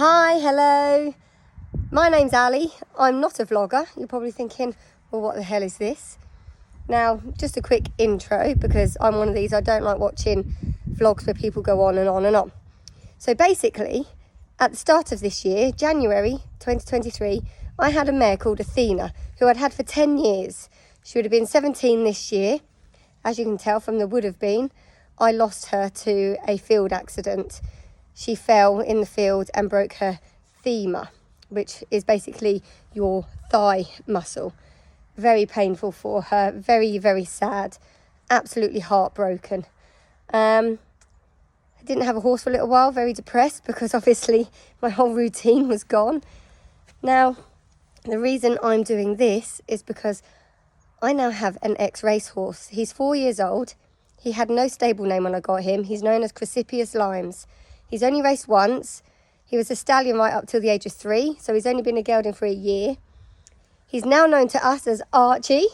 Hi, hello. My name's Ali. I'm not a vlogger. You're probably thinking, well, what the hell is this? Now, just a quick intro, because I'm one of these, I don't like watching vlogs where people go on and on and on. So basically, at the start of this year, January 2023, I had a mare called Athena, who I'd had for 10 years. She would have been 17 this year. As you can tell from the would have been, I lost her to a field accident. She fell in the field and broke her femur, which is basically your thigh muscle. Very painful for her, very, very sad, absolutely heartbroken. I didn't have a horse for a little while, very depressed because obviously my whole routine was gone. Now, the reason I'm doing this is because I now have an Ex Racehorse. He's 4 years old. He had no stable name when I got him. He's known as Crucipius Limes. He's only raced once. He was a stallion right up till the age of 3, so he's only been a gelding for a year. He's now known to us as Archie.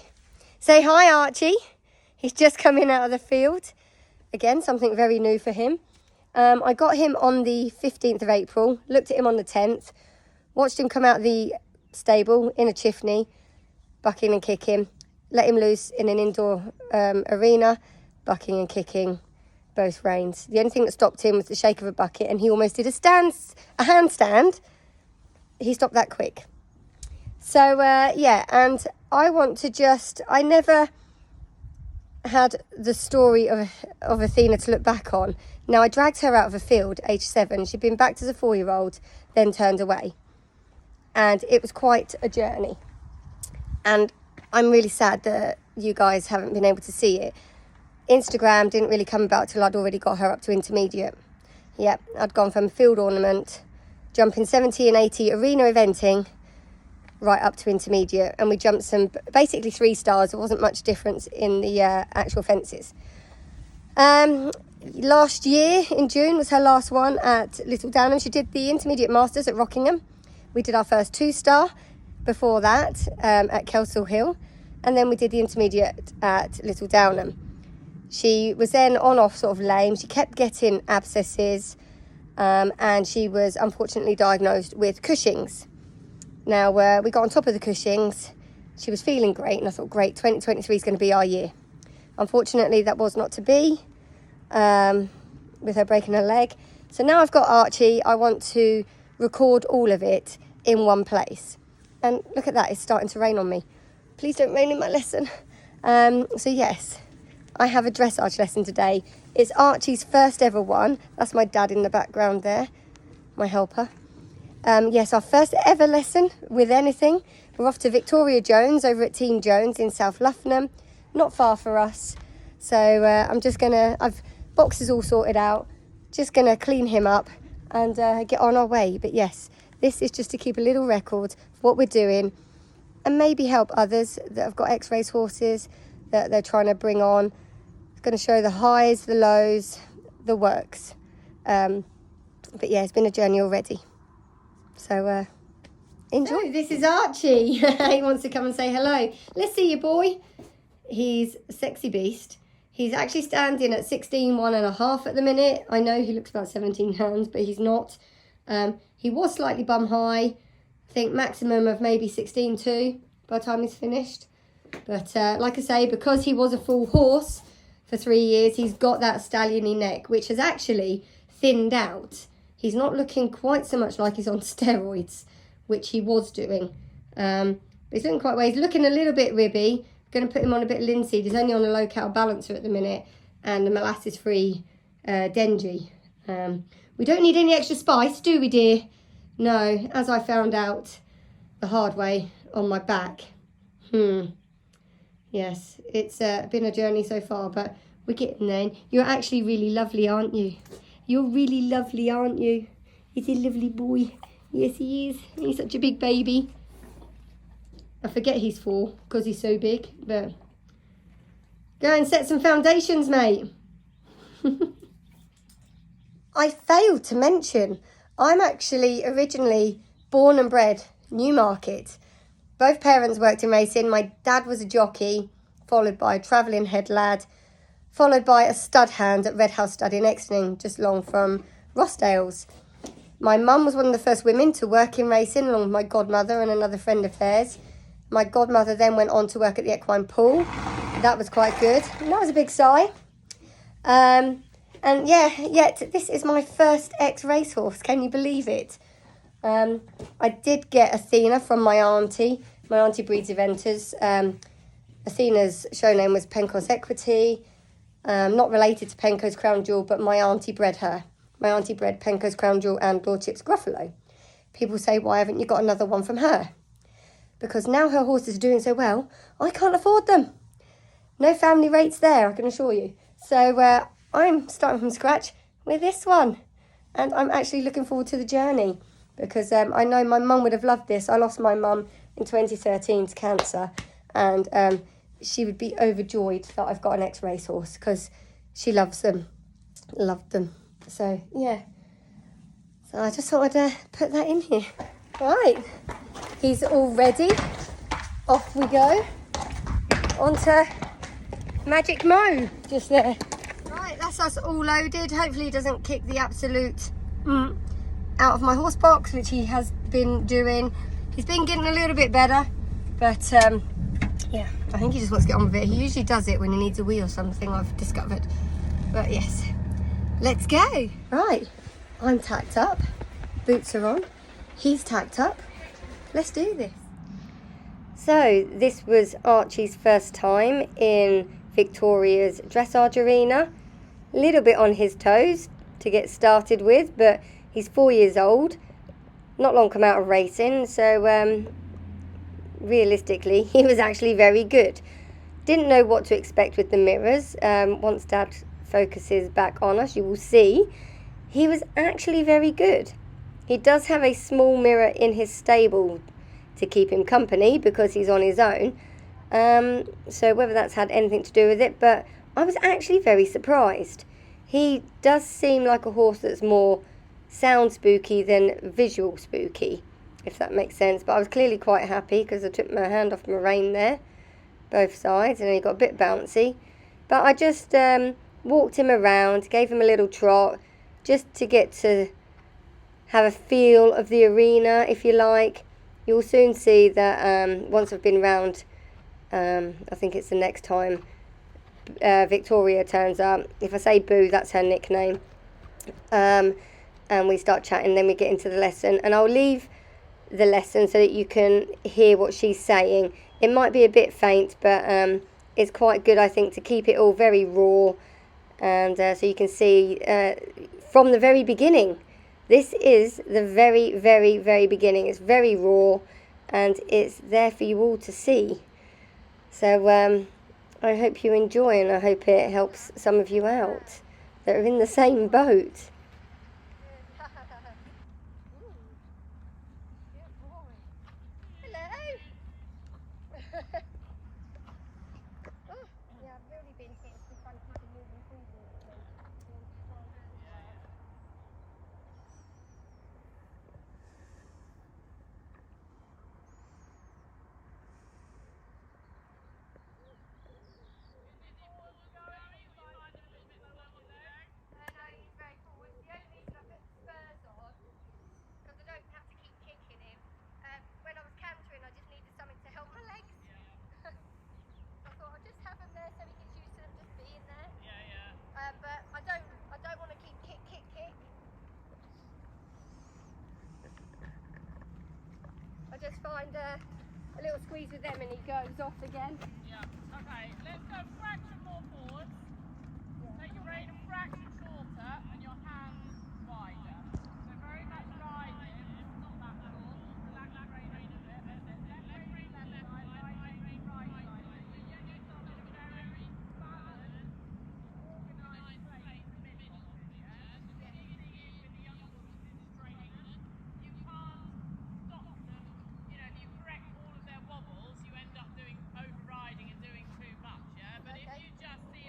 Say hi, Archie. He's just come in out of the field. Again, something very new for him. I got him on the 15th of April, looked at him on the 10th, watched him come out of the stable in a chiffney, bucking and kicking, let him loose in an indoor arena, bucking and kicking, both reins. The only thing that stopped him was the shake of a bucket, and he almost did a handstand. He stopped that quick. So, yeah, and I want to I never had the story of Athena to look back on. Now, I dragged her out of a field, age 7. She'd been backed as a 4-year-old, then turned away. And it was quite a journey. And I'm really sad that you guys haven't been able to see it. Instagram didn't really come about till I'd already got her up to intermediate. Yep, I'd gone from field ornament, jumping 70 and 80 arena eventing, right up to intermediate. And we jumped basically 3 stars. There wasn't much difference in the actual fences. Last year in June was her last one at Little Downham. She did the intermediate masters at Rockingham. We did our first 2-star before that at Kelsall Hill. And then we did the intermediate at Little Downham. She was then on-off sort of lame. She kept getting abscesses and she was unfortunately diagnosed with Cushing's. Now, we got on top of the Cushing's. She was feeling great and I thought, great, 2023 is going to be our year. Unfortunately, that was not to be with her breaking her leg. So now I've got Archie. I want to record all of it in one place. And look at that, it's starting to rain on me. Please don't rain in my lesson. So yes, I have a dressage lesson today. It's Archie's first ever one. That's my dad in the background there, my helper. Yes, our first ever lesson with anything. We're off to Victoria Jones over at Team Jones in South Luffenham. Not far for us. So I've boxes all sorted out. Just gonna clean him up and get on our way. But yes, this is just to keep a little record of what we're doing and maybe help others that have got Ex Racehorses that they're trying to bring on. Going to show the highs, the lows, the works. But yeah, it's been a journey already. So enjoy. So this is Archie. He wants to come and say hello. Let's see you, boy. He's a sexy beast. He's actually standing at 16.1.5 at the minute. I know he looks about 17 pounds, but he's not. He was slightly bum high. I think maximum of maybe 16.2 by the time he's finished. But like I say, because he was a full horse for 3 years, he's got that stalliony neck, which has actually thinned out. He's not looking quite so much like he's on steroids, which he was doing. But he's looking quite well. He's looking a little bit ribby. Going to put him on a bit of linseed. He's only on a low cal balancer at the minute, and the molasses-free Dengie. We don't need any extra spice, do we, dear? No, as I found out the hard way on my back. Yes, it's been a journey so far, but we're getting there. You're actually really lovely, aren't you? You're really lovely, aren't you? He's a lovely boy. Yes, he is. He's such a big baby. I forget he's 4 because he's so big, but go and set some foundations, mate. I failed to mention, I'm actually originally born and bred Newmarket. Both parents worked in racing. My dad was a jockey, followed by a travelling head lad, followed by a stud hand at Red House Stud in Exning, just long from Rossdale's. My mum was one of the first women to work in racing, along with my godmother and another friend of theirs. My godmother then went on to work at the equine pool. That was quite good. And that was a big sigh. And yet this is my first Ex Racehorse. Can you believe it? I did get Athena from my auntie. My auntie breeds eventers. Athena's show name was Penco's Equity. Not related to Penco's Crown Jewel, but my auntie bred her. My auntie bred Penco's Crown Jewel and Lordship's Gruffalo. People say, why haven't you got another one from her? Because now her horses are doing so well, I can't afford them. No family rates there, I can assure you. So I'm starting from scratch with this one. And I'm actually looking forward to the journey. Because I know my mum would have loved this. I lost my mum in 2013 to cancer. And she would be overjoyed that I've got an Ex Racehorse. Because she loves them. Loved them. So, yeah. So I just thought I'd put that in here. Right. He's all ready. Off we go. Onto Magic Mo. Just there. Right, that's us all loaded. Hopefully he doesn't kick the absolute out of my horse box, which he has been doing. He's been getting a little bit better. But, yeah, I think he just wants to get on with it. He usually does it when he needs a wee or something, I've discovered. But, yes. Let's go. Right, I'm tacked up. Boots are on. He's tacked up. Let's do this. So this was Archie's first time in Victoria's dressage arena. A little bit on his toes to get started with, but he's 4 years old. Not long come out of racing, so realistically he was actually very good. Didn't know what to expect with the mirrors. Once Dad focuses back on us, you will see he was actually very good. He does have a small mirror in his stable to keep him company because he's on his own. So whether that's had anything to do with it, but I was actually very surprised. He does seem like a horse that's more sound spooky than visual spooky, if that makes sense. But I was clearly quite happy because I took my hand off my rein there, both sides, and he got a bit bouncy. But I just walked him around, gave him a little trot, just to get to have a feel of the arena, if you like. You'll soon see that once I've been round, I think it's the next time Victoria turns up. If I say Boo, that's her nickname. And we start chatting, then we get into the lesson. And I'll leave the lesson so that you can hear what she's saying. It might be a bit faint, but it's quite good, I think, to keep it all very raw. And so you can see from the very beginning. This is the very, very, very beginning. It's very raw and it's there for you all to see. So I hope you enjoy, and I hope it helps some of you out that are in the same boat. Just find a little squeeze with them and he goes off again. Yeah, okay, let's go a fraction more forward. Take your rein a fraction shorter and your hands wider. So very much riding, not that short. Relax the rein a little bit. Left rein left side, right rein right side. So you get yourself in a very balanced, organised place in the middle. Yeah? So the easy is with the young horses is straight. You can't stop them. You know, if you correct all of their wobbles, you end up doing overriding and doing too much, yeah? But if you just see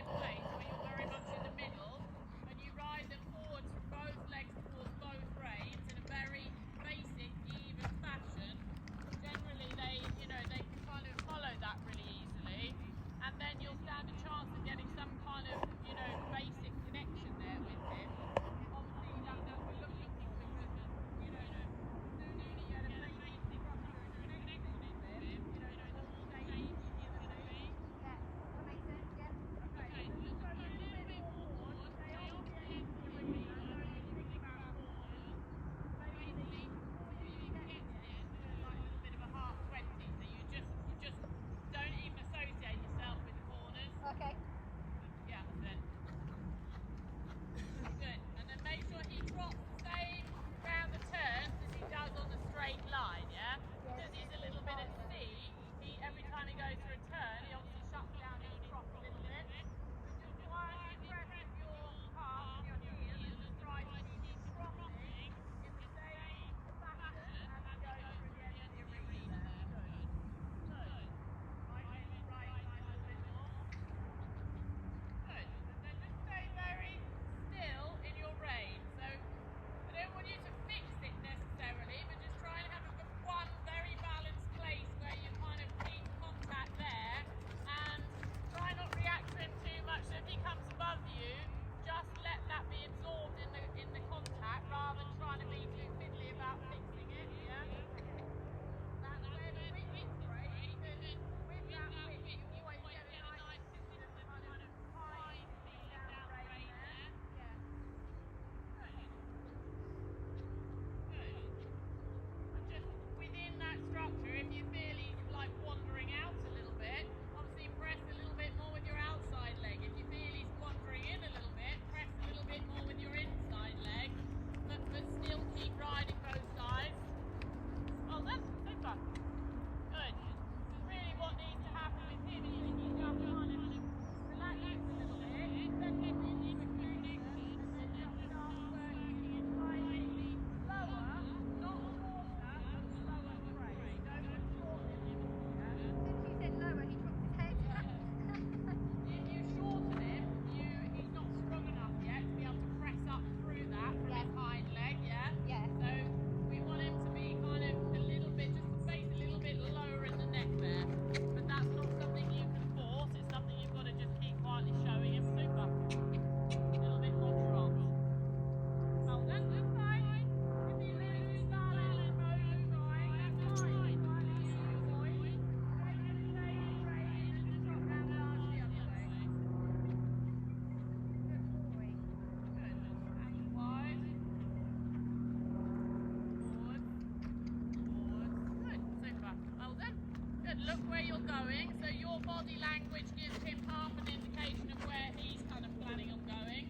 Good, look where you're going. So your body language gives him half an indication of where he's kind of planning on going.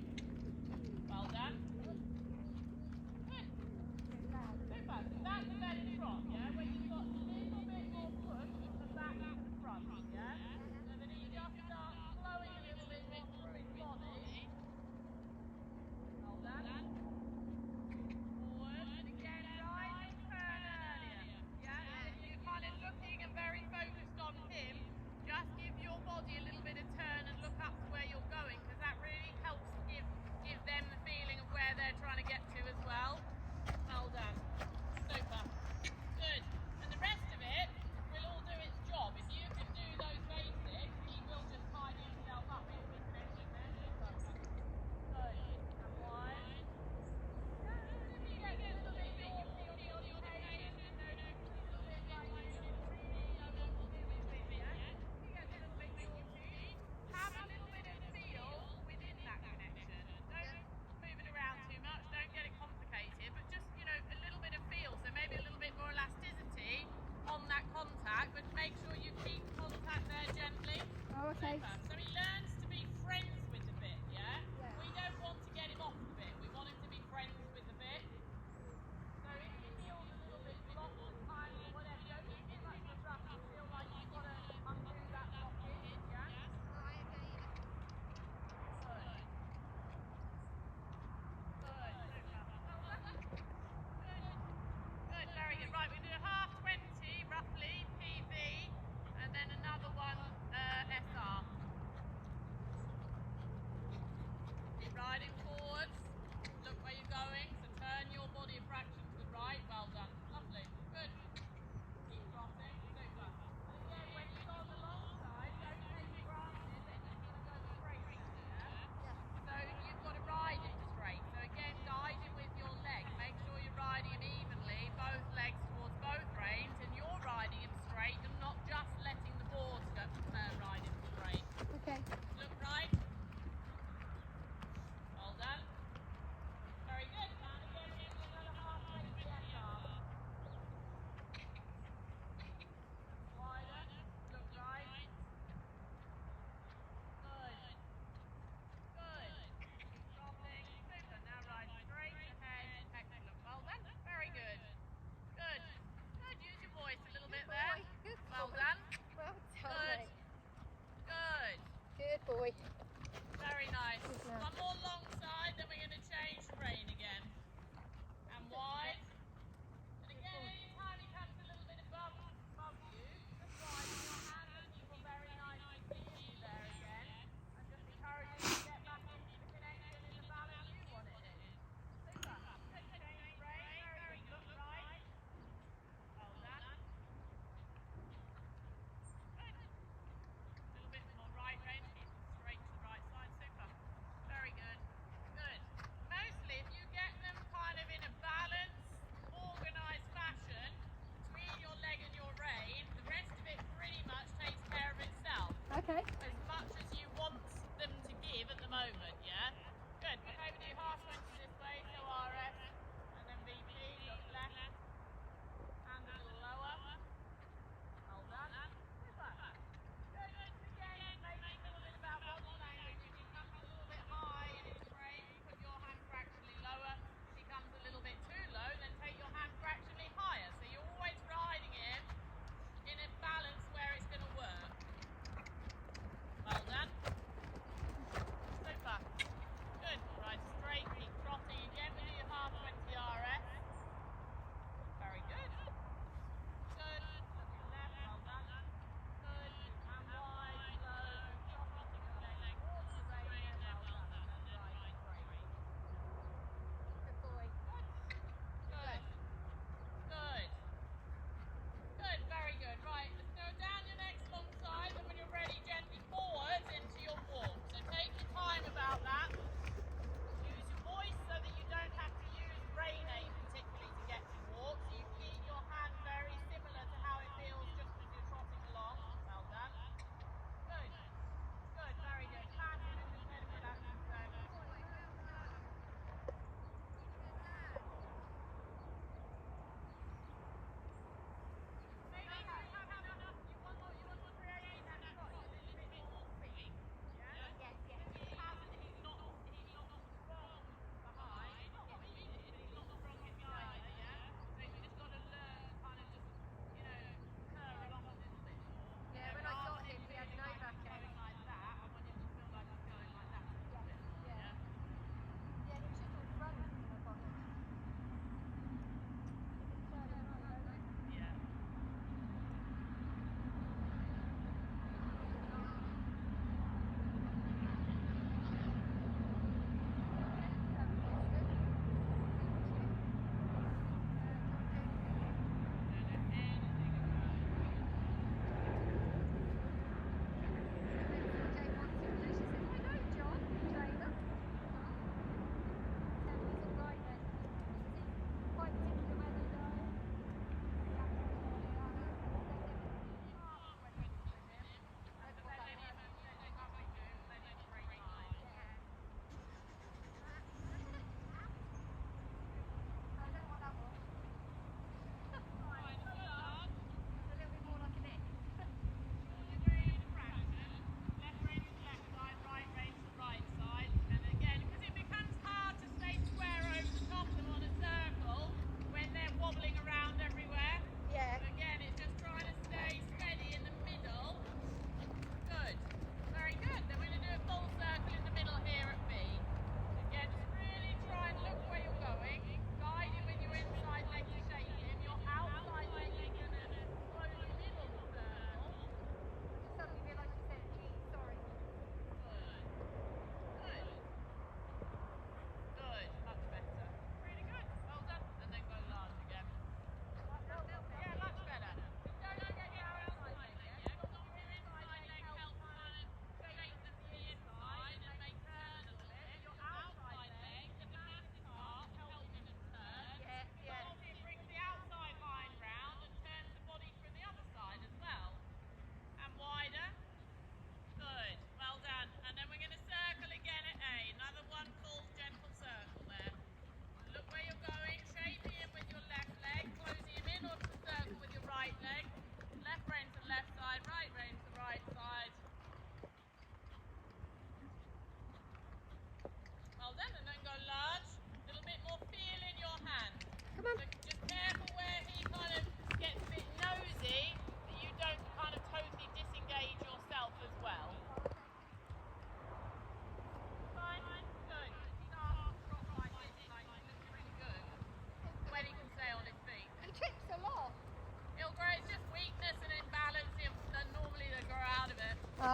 Well done. Good. Super. So that's the belly trot, yeah? Where you've got a little bit more push from the back to the front, yeah? So that he just starts flowing a little bit more through his body. Well done. Forward. And again, rise and turn earlier. Yeah? So you're kind of looking and very focused on him. Just give your body a little bit of turn and look up to where you're going, because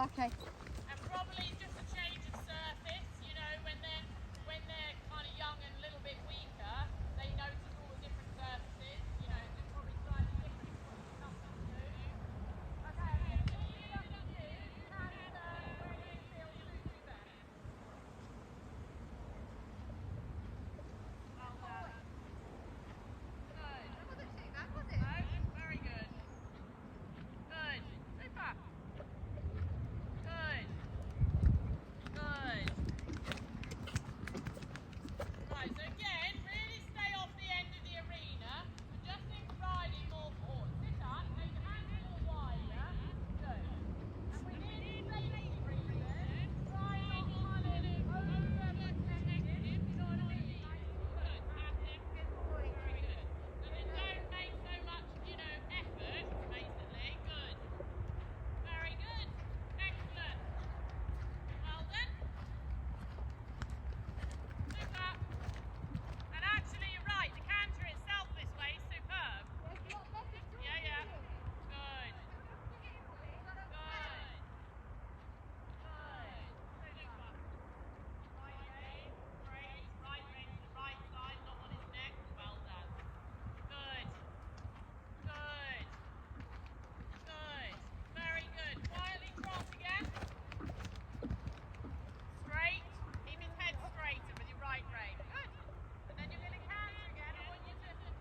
Okay. And probably just a change of surface, you know, when they're kind of young and a little bit weaker, they notice all the different surfaces, you know, just probably slightly different to what you're accustomed to. Okay, I'm going to leave it up to you. Canter, where do you feel suits you best? Well done. Good. That wasn't too bad, was it? No, very good. Good. Super. Good. Good. Right, so again, really stay off the end of the arena. And just think riding more forward. Sit up, make your hands a little wider. Good. And within safety reasons, try not kind of over-protective, you know what I mean? Like, good, passive, good boy. Very good. So then don't make so much, you know, effort, basically. Good. Very good. Excellent. Well done. Super. And actually, you're right, the canter itself this way is superb. Yeah, yeah. Good. Good. Good. Super. Right rein, great. Right rein to the right side, not on his neck. Well done. Good. Good. Good. Very good. Quietly trot again. Straight. Keep his head straighter with your right rein. Good. And then you're going to canter again. I want you to just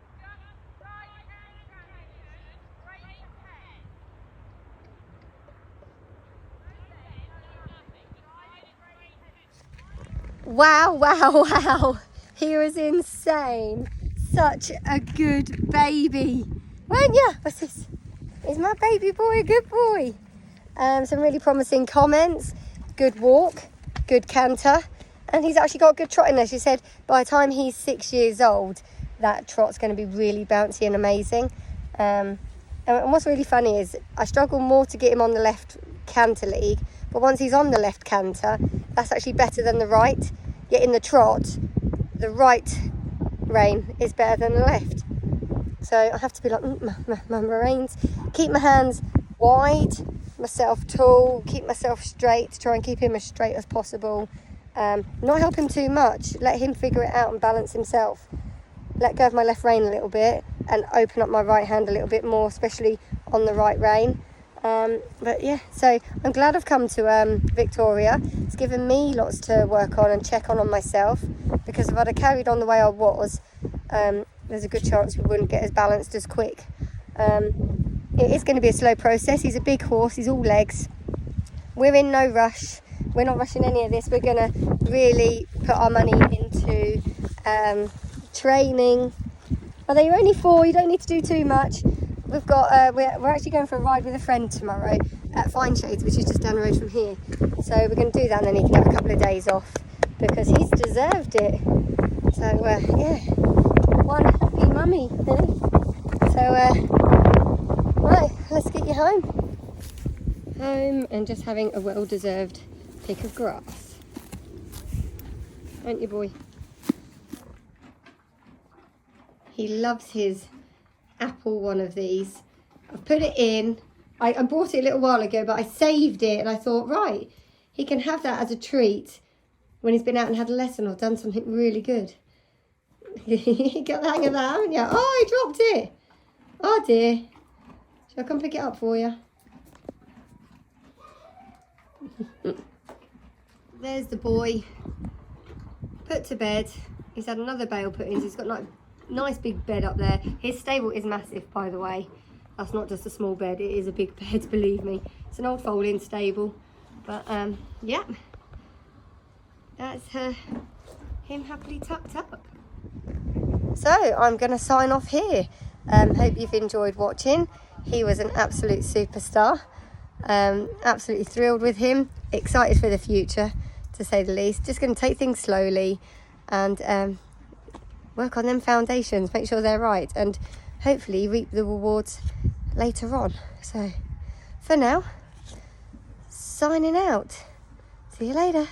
right hand transition, straight ahead. Wow, wow, wow. He was insane. Such a good baby. Weren't you? What's this? Is my baby boy a good boy? Some really promising comments. Good walk, good canter. And he's actually got good trotting there. She said by the time he's 6 years old, that trot's going to be really bouncy and amazing. And what's really funny is I struggle more to get him on the left canter lead, but once he's on the left canter, that's actually better than the right. Yet in the trot, the right rein is better than the left. So I have to be like, my reins, keep my hands wide, myself tall, keep myself straight, try and keep him as straight as possible. Not help him too much, let him figure it out and balance himself. Let go of my left rein a little bit and open up my right hand a little bit more, especially on the right rein. But yeah, so I'm glad I've come to Victoria. It's given me lots to work on and check on myself, because if I'd have carried on the way I was, there's a good chance we wouldn't get as balanced as quick. It is going to be a slow process. He's a big horse, he's all legs. We're in no rush. We're not rushing any of this. We're going to really put our money into training. Although you're only 4, you don't need to do too much. We've got we're actually going for a ride with a friend tomorrow at Fine Shades, which is just down the road from here. So we're going to do that, and then he can have a couple of days off because he's deserved it. So yeah, one happy mummy. So right, let's get you home and just having a well-deserved pick of grass, aren't you, boy? He loves his apple one of these. I've put it in. I bought it a little while ago, but I saved it and I thought, right, he can have that as a treat when he's been out and had a lesson or done something really good. You got the hang of that, haven't you? Oh, he dropped it. Oh dear. Shall I come pick it up for you? There's the boy. Put to bed. He's had another bale put in, so he's got like nice big bed up there. His stable is massive, by the way. That's not just a small bed, it is a big bed, believe me. It's an old fold-in stable, but yeah, that's him happily tucked up. So I'm gonna sign off here. Hope you've enjoyed watching. He was an absolute superstar. Absolutely thrilled with him, excited for the future, to say the least. Just going to take things slowly and work on them foundations, make sure they're right, and hopefully reap the rewards later on. So for now, signing out. See you later.